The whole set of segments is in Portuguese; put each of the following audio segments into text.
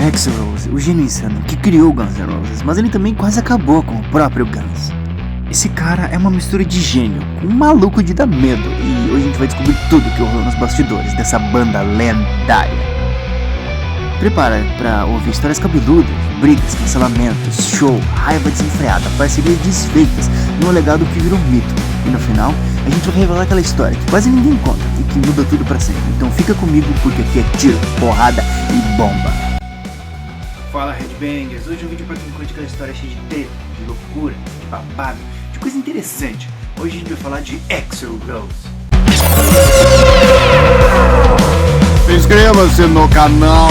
Axl Rose, o gênio insano que criou o Guns N' Roses, mas ele também quase acabou com o próprio Guns. Esse cara é uma mistura de gênio com um maluco de dar medo, e hoje a gente vai descobrir tudo que rolou nos bastidores dessa banda lendária. Prepara pra ouvir histórias cabeludas, brigas, cancelamentos, show, raiva desenfreada, parcerias desfeitas e um legado que virou mito. E no final, a gente vai revelar aquela história que quase ninguém conta e que muda tudo pra sempre. Então fica comigo porque aqui é tiro, porrada e bomba. Fala Headbangers, hoje é um vídeo pra quem curte aquela história cheia de treta, de loucura, de babado, de coisa interessante. Hoje a gente vai falar de Axl Rose. Inscreva-se no canal.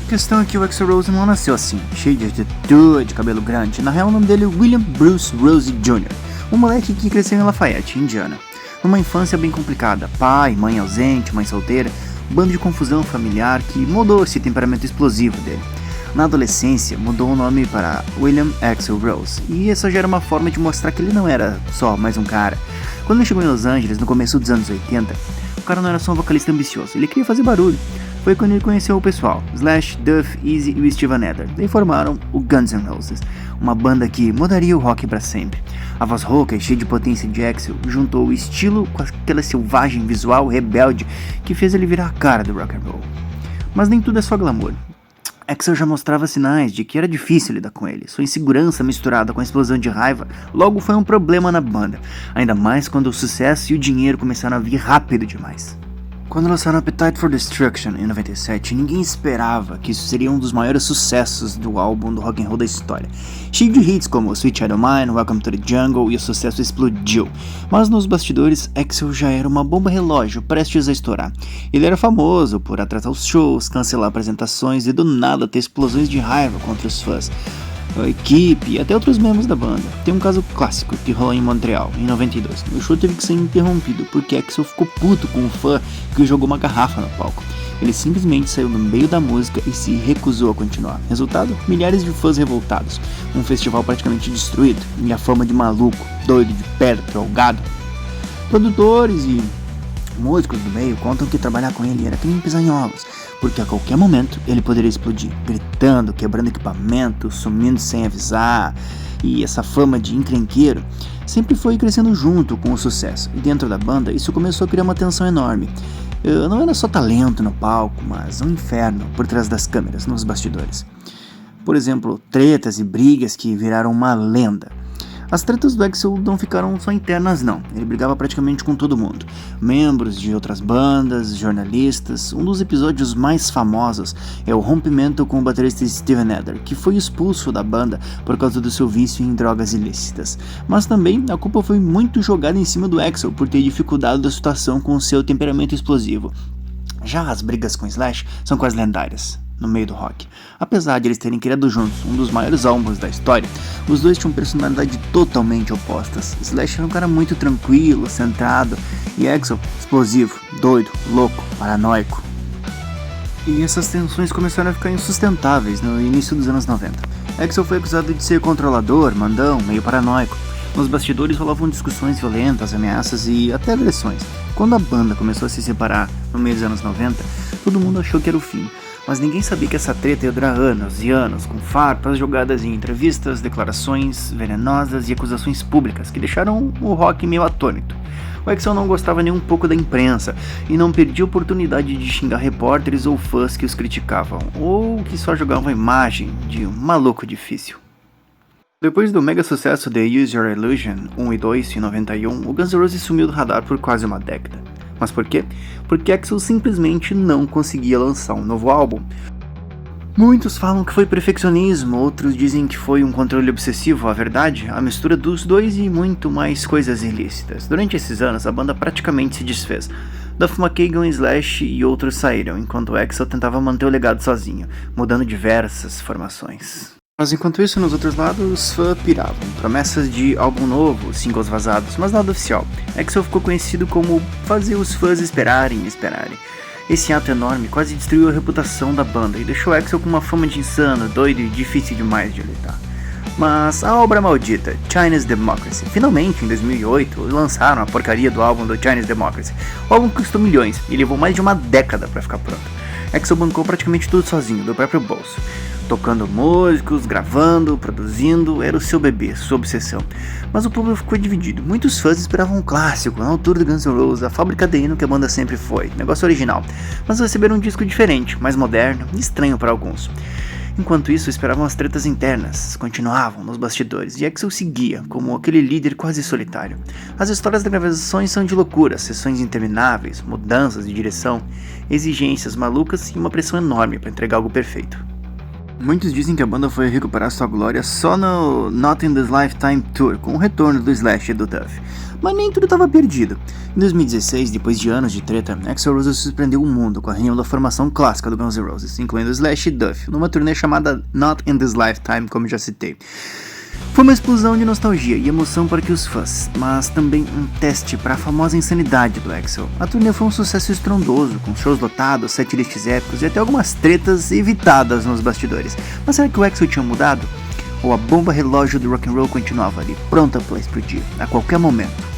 A questão é que o Axl Rose não nasceu assim, cheio de atitude, cabelo grande. Na real, o nome dele é William Bruce Rose Jr., um moleque que cresceu em Lafayette, Indiana. Numa infância bem complicada, pai, mãe ausente, mãe solteira, um bando de confusão familiar que mudou esse temperamento explosivo dele. Na adolescência, mudou o nome para William Axl Rose, e essa já era uma forma de mostrar que ele não era só mais um cara. Quando ele chegou em Los Angeles, no começo dos anos 80, o cara não era só um vocalista ambicioso, ele queria fazer barulho. Foi quando ele conheceu o pessoal, Slash, Duff, Easy e o Steve Van Etter. Daí formaram o Guns N' Roses, uma banda que mudaria o rock para sempre. A voz rouca e cheia de potência de Axl juntou o estilo com aquela selvagem visual rebelde que fez ele virar a cara do rock and roll. Mas nem tudo é só glamour. Axl já mostrava sinais de que era difícil lidar com ele. Sua insegurança misturada com a explosão de raiva logo foi um problema na banda, ainda mais quando o sucesso e o dinheiro começaram a vir rápido demais. Quando lançaram Appetite for Destruction em 97, ninguém esperava que isso seria um dos maiores sucessos do álbum do rock and roll da história. Cheio de hits como Sweet Child O' Mine, Welcome to the Jungle, e o sucesso explodiu. Mas nos bastidores, Axl já era uma bomba relógio prestes a estourar. Ele era famoso por atrasar os shows, cancelar apresentações e do nada ter explosões de raiva contra os fãs, a equipe e até outros membros da banda. Tem um caso clássico que rolou em Montreal, em 92. O show teve que ser interrompido porque Axl ficou puto com o fã que jogou uma garrafa no palco. Ele simplesmente saiu no meio da música e se recusou a continuar. Resultado? Milhares de fãs revoltados, um festival praticamente destruído e a fama de maluco, doido, de pedra, drogado. Produtores e músicos do meio contam que trabalhar com ele era que nem pisar em ovos, porque a qualquer momento ele poderia explodir, gritando, quebrando equipamento, sumindo sem avisar. E essa fama de encrenqueiro sempre foi crescendo junto com o sucesso, e dentro da banda isso começou a criar uma tensão enorme. Não era só talento no palco, mas um inferno por trás das câmeras, nos bastidores. Por exemplo, tretas e brigas que viraram uma lenda. As tretas do Axl não ficaram só internas não, ele brigava praticamente com todo mundo, membros de outras bandas, jornalistas. Um dos episódios mais famosos é o rompimento com o baterista Steve Van Etter, que foi expulso da banda por causa do seu vício em drogas ilícitas. Mas também a culpa foi muito jogada em cima do Axl por ter dificultado a situação com seu temperamento explosivo. Já as brigas com Slash são quase lendárias no meio do rock. Apesar de eles terem criado juntos um dos maiores álbuns da história, os dois tinham personalidades totalmente opostas. Slash era um cara muito tranquilo, centrado, e Axl explosivo, doido, louco, paranoico. E essas tensões começaram a ficar insustentáveis no início dos anos 90. Axl foi acusado de ser controlador, mandão, meio paranoico. Nos bastidores rolavam discussões violentas, ameaças e até agressões. Quando a banda começou a se separar no meio dos anos 90, todo mundo achou que era o fim. Mas ninguém sabia que essa treta ia durar anos e anos, com farpas jogadas em entrevistas, declarações venenosas e acusações públicas que deixaram o rock meio atônito. O Axl não gostava nem um pouco da imprensa e não perdia a oportunidade de xingar repórteres ou fãs que os criticavam, ou que só jogavam a imagem de um maluco difícil. Depois do mega sucesso de Use Your Illusion 1 e 2 em 91, o Guns N' Roses sumiu do radar por quase uma década. Mas por quê? Porque Axl simplesmente não conseguia lançar um novo álbum. Muitos falam que foi perfeccionismo, outros dizem que foi um controle obsessivo. A verdade, a mistura dos dois e muito mais coisas ilícitas. Durante esses anos, a banda praticamente se desfez. Duff McKagan, Slash e outros saíram, enquanto Axl tentava manter o legado sozinho, mudando diversas formações. Mas enquanto isso, nos outros lados, os fãs piravam. Promessas de álbum novo, singles vazados, mas nada oficial. Axl ficou conhecido como fazer os fãs esperarem. Esse ato enorme quase destruiu a reputação da banda e deixou Axl com uma fama de insano, doido e difícil demais de lidar. Mas a obra maldita, Chinese Democracy, finalmente em 2008 lançaram a porcaria do álbum do Chinese Democracy. O álbum custou milhões e levou mais de uma década para ficar pronto. Axl bancou praticamente tudo sozinho, do próprio bolso. Tocando músicos, gravando, produzindo, era o seu bebê, sua obsessão. Mas o público ficou dividido. Muitos fãs esperavam um clássico, na altura do Guns N' Roses, a fábrica de hino que a banda sempre foi, negócio original. Mas receberam um disco diferente, mais moderno e estranho para alguns. Enquanto isso, esperavam as tretas internas, continuavam nos bastidores, e Axl seguia, como aquele líder quase solitário. As histórias das gravações são de loucura, sessões intermináveis, mudanças de direção, exigências malucas e uma pressão enorme para entregar algo perfeito. Muitos dizem que a banda foi recuperar sua glória só no Not in This Lifetime Tour, com o retorno do Slash e do Duff. Mas nem tudo estava perdido. Em 2016, depois de anos de treta, Axl Rose surpreendeu o mundo com a reunião da formação clássica do Guns N' Roses, incluindo Slash e Duff, numa turnê chamada Not in This Lifetime, como já citei. Foi uma explosão de nostalgia e emoção para que os fãs, mas também um teste para a famosa insanidade do Axl. A turnê foi um sucesso estrondoso, com shows lotados, setlists épicos e até algumas tretas evitadas nos bastidores. Mas será que o Axl tinha mudado? Ou a bomba relógio do rock'n'roll continuava ali, pronta para explodir, a qualquer momento?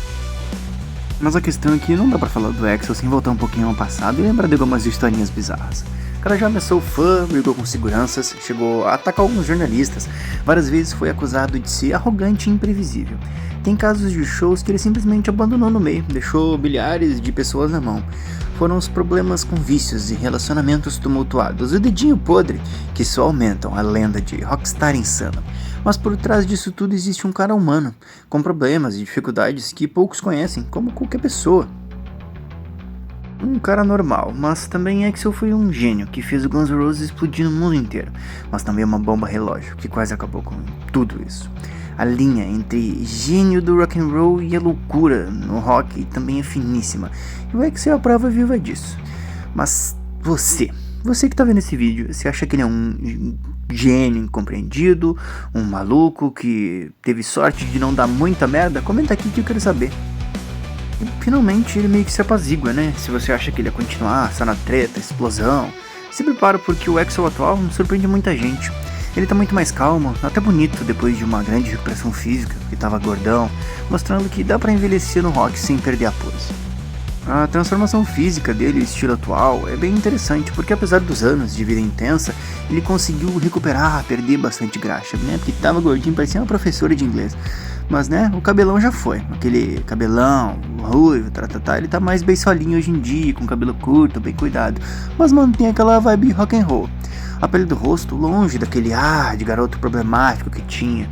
Mas a questão é que não dá pra falar do Axl sem voltar um pouquinho ao passado e lembrar de algumas historinhas bizarras. O cara já ameaçou fã, brigou com seguranças, chegou a atacar alguns jornalistas, várias vezes foi acusado de ser arrogante e imprevisível. Tem casos de shows que ele simplesmente abandonou no meio, deixou milhares de pessoas na mão. Foram os problemas com vícios e relacionamentos tumultuados, o dedinho podre, que só aumentam a lenda de rockstar insano. Mas por trás disso tudo existe um cara humano, com problemas e dificuldades que poucos conhecem, como qualquer pessoa. Um cara normal, mas também Axl foi um gênio que fez o Guns N' Roses explodir no mundo inteiro, mas também uma bomba relógio que quase acabou com tudo isso. A linha entre gênio do rock and roll e a loucura no rock também é finíssima, e o Axl é a prova viva disso. Mas você que tá vendo esse vídeo, você acha que ele é um gênio incompreendido, um maluco que teve sorte de não dar muita merda? Comenta aqui que eu quero saber. E finalmente ele meio que se apazigua, né? Se você acha que ele ia continuar, está na treta, explosão, se prepara porque o Axl atual surpreende muita gente. Ele tá muito mais calmo, até bonito depois de uma grande recuperação física, que tava gordão, mostrando que dá pra envelhecer no rock sem perder a pose. A transformação física dele e o estilo atual é bem interessante, porque apesar dos anos de vida intensa, ele conseguiu recuperar, perder bastante graxa, né? Porque tava gordinho, parecia uma professora de inglês. Mas né, o cabelão já foi, aquele cabelão ruivo, ele tá mais bem solinho hoje em dia, com cabelo curto, bem cuidado, mas mantém aquela vibe rock and roll. A pele do rosto longe daquele ar de garoto problemático que tinha.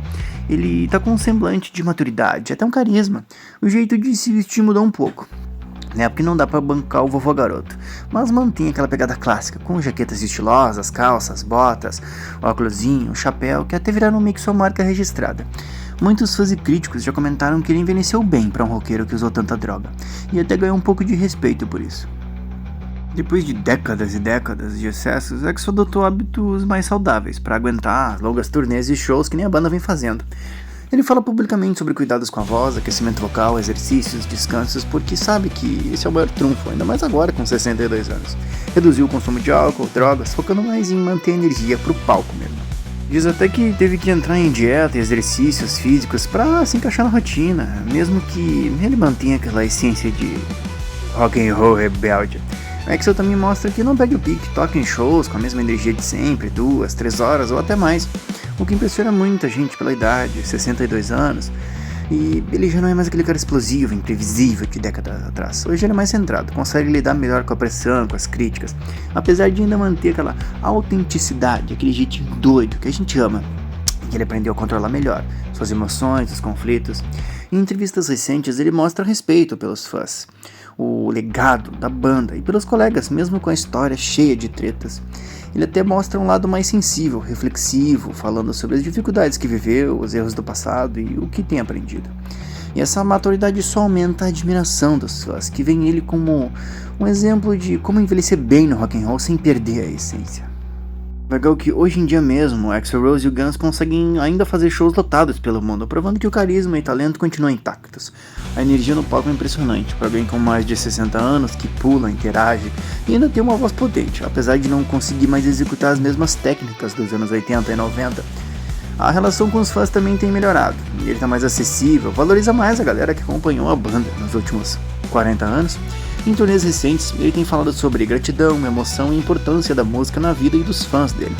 Ele tá com um semblante de maturidade, até um carisma. O jeito de se vestir mudou um pouco, né? Porque não dá pra bancar o vovô garoto, mas mantém aquela pegada clássica, com jaquetas estilosas, calças, botas, óculosinho, chapéu, que até viraram meio que sua marca registrada. Muitos fãs e críticos já comentaram que ele envelheceu bem pra um roqueiro que usou tanta droga, e até ganhou um pouco de respeito por isso. Depois de décadas e décadas de excessos, Axl adotou hábitos mais saudáveis para aguentar as longas turnês e shows que nem a banda vem fazendo. Ele fala publicamente sobre cuidados com a voz, aquecimento vocal, exercícios, descansos, porque sabe que esse é o maior trunfo, ainda mais agora com 62 anos. Reduziu o consumo de álcool, drogas, focando mais em manter a energia pro palco mesmo. Diz até que teve que entrar em dieta e exercícios físicos para se encaixar na rotina, mesmo que ele mantenha aquela essência de rock and roll rebelde. O Axl também mostra que não perde o pique, toca em shows com a mesma energia de sempre, 2, 3 horas ou até mais, o que impressiona muita gente pela idade, 62 anos, e ele já não é mais aquele cara explosivo, imprevisível de décadas atrás. Hoje ele é mais centrado, consegue lidar melhor com a pressão, com as críticas, apesar de ainda manter aquela autenticidade, aquele jeitinho doido que a gente ama, que ele aprendeu a controlar melhor suas emoções, os conflitos. Em entrevistas recentes ele mostra respeito pelos fãs, o legado da banda e pelos colegas, mesmo com a história cheia de tretas. Ele até mostra um lado mais sensível, reflexivo, falando sobre as dificuldades que viveu, os erros do passado e o que tem aprendido. E essa maturidade só aumenta a admiração dos fãs, que veem ele como um exemplo de como envelhecer bem no rock and roll sem perder a essência. Legal que hoje em dia mesmo, o Axl Rose e o Guns conseguem ainda fazer shows lotados pelo mundo, provando que o carisma e talento continuam intactos. A energia no palco é impressionante, para alguém com mais de 60 anos, que pula, interage e ainda tem uma voz potente, apesar de não conseguir mais executar as mesmas técnicas dos anos 80 e 90. A relação com os fãs também tem melhorado, ele está mais acessível, valoriza mais a galera que acompanhou a banda nos últimos 40 anos, Em turnês recentes, ele tem falado sobre gratidão, emoção e importância da música na vida e dos fãs dele.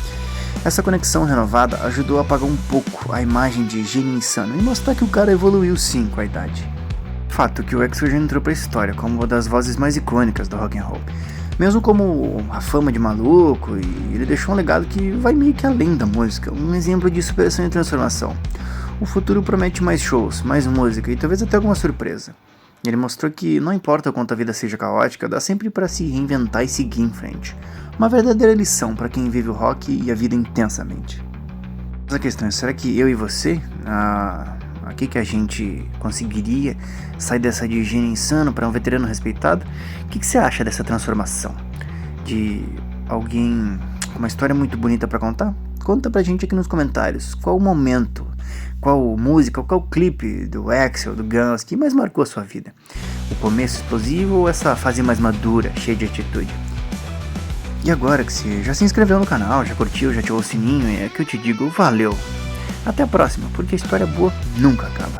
Essa conexão renovada ajudou a apagar um pouco a imagem de gênio insano e mostrar que o cara evoluiu sim com a idade. Fato que o Axl já entrou pra história como uma das vozes mais icônicas do rock and roll. Mesmo como a fama de maluco, e ele deixou um legado que vai meio que além da música, um exemplo de superação e transformação. O futuro promete mais shows, mais música e talvez até alguma surpresa. Ele mostrou que não importa o quanto a vida seja caótica, dá sempre para se reinventar e seguir em frente. Uma verdadeira lição para quem vive o rock e a vida intensamente. Mas a questão é, será que eu e você, aqui que a gente conseguiria sair dessa de gênio insano para um veterano respeitado? O que você acha dessa transformação? De alguém com uma história muito bonita para contar? Conta pra gente aqui nos comentários qual o momento, qual música, qual clipe do Axl, do Guns que mais marcou a sua vida. O começo explosivo ou essa fase mais madura, cheia de atitude? E agora que você já se inscreveu no canal, já curtiu, já ativou o sininho, é que eu te digo valeu. Até a próxima, porque a história boa nunca acaba.